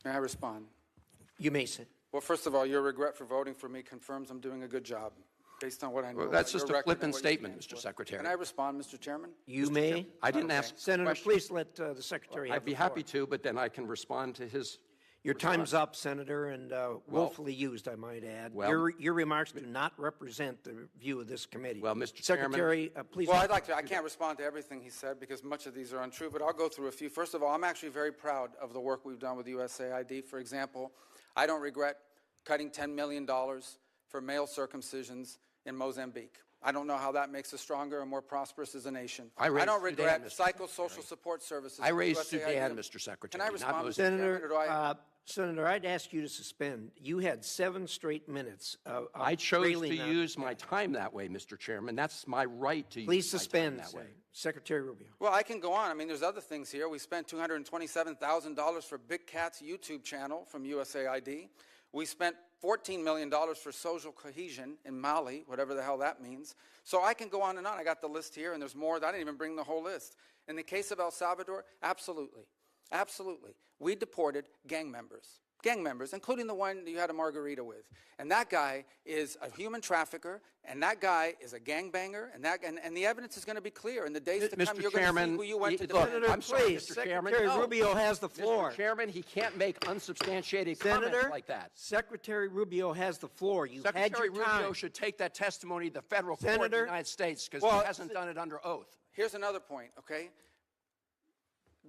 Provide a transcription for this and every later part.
May I respond? You may say. Well, first of all, your regret for voting for me confirms I'm doing a good job, based on what I know. Well, that's about just your a record flippant and what you statement, stand Mr. for. Secretary. Can I respond, Mr. Chairman? You may. I didn't Okay. ask the Senator, question. please let the Secretary have I'd be the floor. happy to, but then I can respond to his Your response. time's up, Senator, and willfully used, I might add. Well- your remarks do not represent the view of this committee. Well, Mr. Secretary, please. Well, I'd like to. I can't respond to everything he said because much of these are untrue, but I'll go through a few. First of all, I'm actually very proud of the work we've done with USAID. For example, I don't regret cutting $10 million for male circumcisions in Mozambique. I don't know how that makes us stronger and more prosperous as a nation. I don't regret Sudan, Mr. psychosocial support services. I raised USAID. Sudan, Mr. Secretary. Can I respond, not Mr. Mozambique. Chairman, or do I? Senator, I'd ask you to suspend. You had 7 straight minutes. I chose to railing on- use my time that way, Mr. Chairman. That's my right to Please use my suspend, time that way. Secretary Rubio. Well, I can go on. I mean, there's other things here. We spent $227,000 for Big Cat's YouTube channel from USAID. We spent $14 million for social cohesion in Mali, whatever the hell that means. So I can go on and on. I got the list here, and there's more. I didn't even bring the whole list. In the case of El Salvador, absolutely. Absolutely. We deported gang members, including the one you had a margarita with. And that guy is a human trafficker, and that guy is a gangbanger, and the evidence is going to be clear. In the days to come, Mr. you're going to see Chairman, who you went to look, defend. I'm sorry, Please, Mr. Chairman. Secretary No. Rubio has the floor. Mr. Chairman, he can't make unsubstantiated Senator, comments like that. Secretary Rubio has the floor. You had Secretary your time. Rubio should take that testimony to the federal court in the Senator, United States because well, he hasn't done it under oath. Here's another point, okay?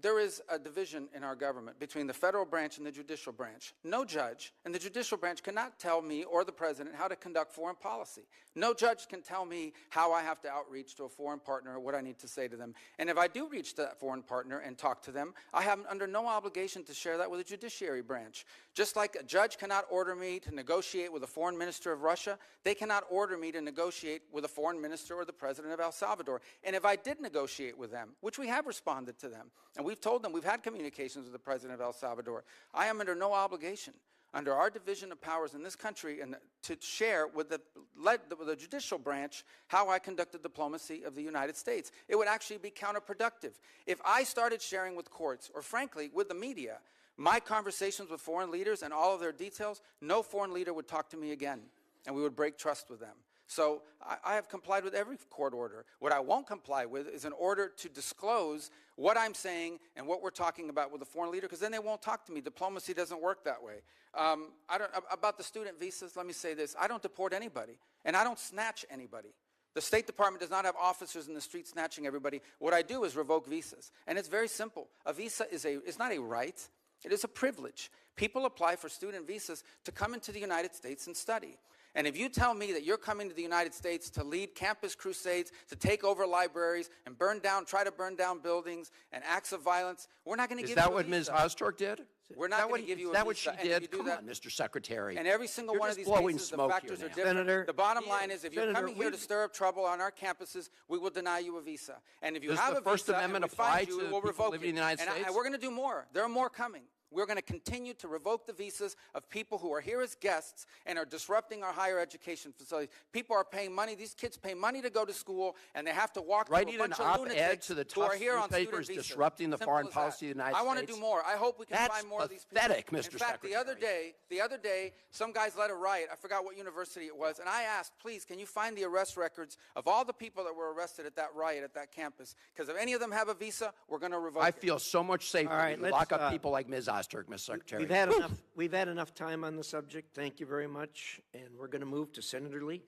There is a division in our government between the federal branch and the judicial branch. No judge in the judicial branch cannot tell me or the president how to conduct foreign policy. No judge can tell me how I have to outreach to a foreign partner or what I need to say to them. And if I do reach to that foreign partner and talk to them, I am under no obligation to share that with the judiciary branch. Just like a judge cannot order me to negotiate with a foreign minister of Russia, they cannot order me to negotiate with a foreign minister or the president of El Salvador. And if I did negotiate with them, which we have responded to them, and we've told them, we've had communications with the president of El Salvador, I am under no obligation, under our division of powers in this country, and to share with the judicial branch how I conduct the diplomacy of the United States. It would actually be counterproductive. If I started sharing with courts, or frankly, with the media, my conversations with foreign leaders and all of their details, no foreign leader would talk to me again, and we would break trust with them. So I have complied with every court order. What I won't comply with is an order to disclose what I'm saying and what we're talking about with a foreign leader, because then they won't talk to me. Diplomacy doesn't work that way. About the student visas, let me say this. I don't deport anybody, and I don't snatch anybody. The State Department does not have officers in the street snatching everybody. What I do is revoke visas, and it's very simple. A visa is not a right. It is a privilege. People apply for student visas to come into the United States and study. And if you tell me that you're coming to the United States to lead campus crusades, to take over libraries and try to burn down buildings and acts of violence, we're not going to give you a visa. Is that what Ms. Ozturk did? We're not going to give you a visa. Is that what she did? Come that, on, Mr. Secretary. and every single You're one of just these blowing cases, the smoke factors here are now. different. Senator, the bottom line is, if you're Senator, coming here to stir up trouble on our campuses, we will deny you a visa. And if you Does have the a First visa Amendment and we find apply you, to we'll people revoke living it. in the United States? And we're going to do more. There are more coming. We're going to continue to revoke the visas of people who are here as guests and are disrupting our higher education facilities. People are paying money. These kids pay money to go to school, and they have to walk through a Writing an bunch of op-ed lunatics to the who are Tufts here on student newspapers visas. disrupting the Simple foreign as policy of the United I want to States? do more. I hope we can That's find more of these people. pathetic, Mr. In fact, the other day, some guys led a riot. I forgot what university it was, and I asked, please, can you find the arrest records of all the people that were arrested at that riot at that campus? Because if any of them have a visa, we're going to revoke it. I feel so much safer All right, when you lock let's, up people like Ms. Ozturk, Mr. Secretary. We've had enough time on the subject. Thank you very much. And we're going to move to Senator Lee.